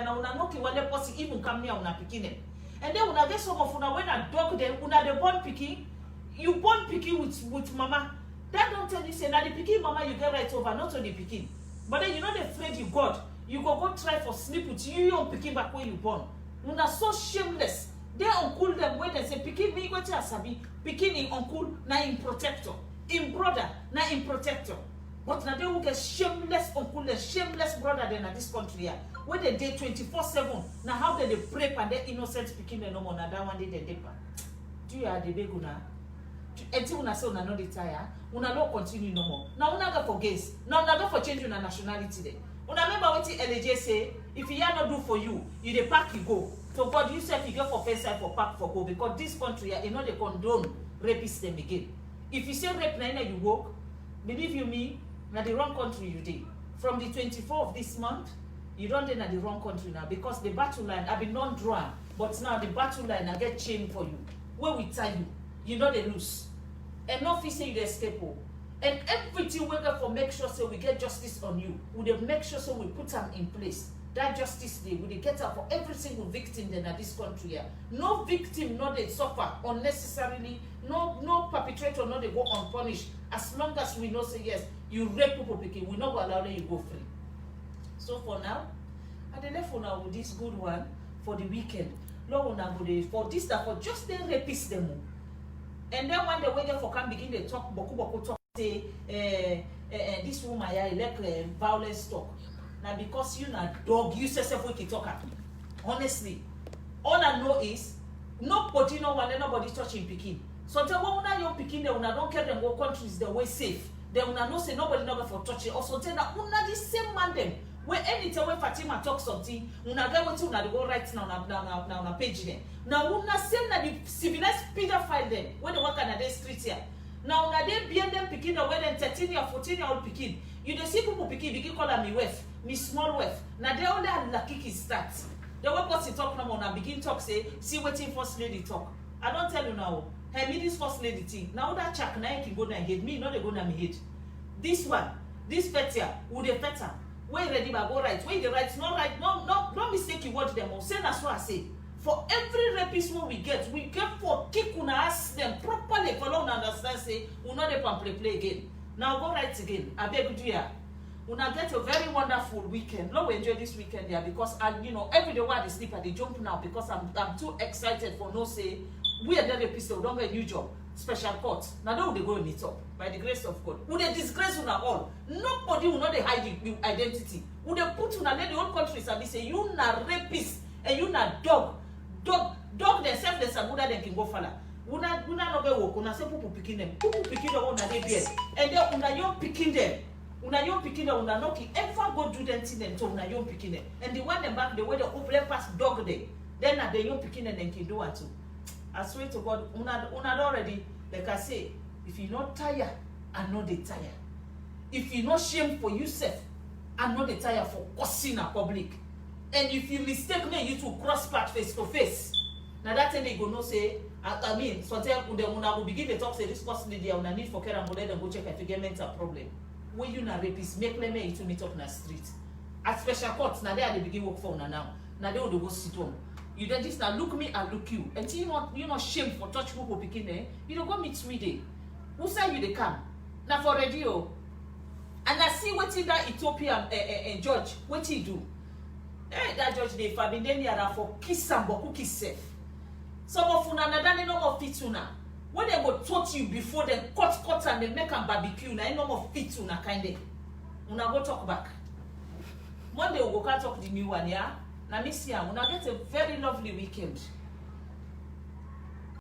na una no ki wale posi even come near una pikin. And then una get some of una when a dog them una the born pikin, you born pikin with mama. That don't tell you say na the pikin mama you get right over, not to the pikin. But then you know the afraid you got, you go try for sleep with you your pikin back when you born. Una so shameless. They uncle them when they say pikin me go to asabi, pikin in uncle na in protector, in brother na in protector. But now they will get shameless uncle and shameless brother then at this country here. When they day 24/7, now how they pray and they innocent speaking no more now that one day they deeper. Do you have the big una? Until una say una no retire, una no continue no more. Now una go for gays. Now una go for change una nationality there. Una remember what LJ say? If you not do for you, you the pack you go. So God you say you go for first side for pack for go because this country here, you know they condone rapists them again. If you say rape now you walk, believe you me. Now the wrong country you did. From the 24th of this month, you don't in the wrong country now because the battle line have been non-drawn, but now the battle line I get chained for you. Where we tell you know they lose. And not say you escape. And everything we get for make sure so we get justice on you. We make sure so we put them in place. That justice day, we get up for every single victim in this country here. No victim, no they suffer unnecessarily. No perpetrator, no they go unpunished. As long as we know say yes, you rape people, we not allow them you go free. So for now, I dey left for now with this good one for the weekend. Lord for this that for just the rapist them. And then when they wake up for come begin they talk boku talk say this woman here like violence talk. Now because you na dog, you say self we talk at me. Honestly, all I know is nobody no one nobody touching pikin. So tell when una young pikin they una don't care them go countries the way safe. They una know say nobody never for touching. Also tell that una the same man them. When anytime when Fatima talk something, una get what una go right now na page them. Now una same na the civilized pedophile them when they work on the street here. Now una they behind them pikin the way them 13-year, 14-year-old pikin. You dey see people pikin begin call her me wife, me small wife. Now they only had lucky kids start. The way person talk now una begin talk say see wetin first lady talk. I don't tell you now. Hey, me this first lady thing. Now that check now you can go down head. Me not they go down my head. This one, this fetia, would they feta? Where you ready but go right? Where the right? Not right. No mistake you watch them all. Say that's what I say. For every rapist what we get for kick una ask them properly for long understand say we not they play again. Now go right again. I beg you ya. Una get a very wonderful weekend. Lord, we enjoy this weekend there because you know every day while they sleep and they jump now because I'm too excited for no say we are the episode don't get a new job. Special court. Now they go in it up by the grace of God. Would they disgrace una all? Nobody will not they hide the identity. Would they put una let the whole country and say you na rapist and you na dog themselves they say they can go fala. Una no get work. Una say people picking them. People picking them una they beard. And then una young picking them. Una young picking them una no ki ever go do them thing them to una young picking them. And the one them back the way they open past dog day. Then na the young picking them can do it too. I swear to God, una already, like I say, if you not tired, I know they tired. If you not shame for yourself, I know they tired for cursing a public. And if you mistake me, you to cross path face to face. Now that time they go no say, I mean, sometimes una will begin to talk say this person lady, una need for care and then go check if you get mental problem. When you na rapist, make them to meet up in the street. At special courts, now they begin work for una now. Now they will go sit home. You then just now look me and look you. Until you not shame for touch people picking there, you don't go meet 3 days. Who say you they come? Now for radio. And I see what that Ethiopian judge, what he do. That judge they forbid then for kiss and boku kiss safe. Some of una na no more fit una. When they go touch you before they cut and they make a barbecue, na no more fit una kind of. Una go talk back. Monday we go talk the new one, yeah? Now, Miss Yang, we'll get a very lovely weekend.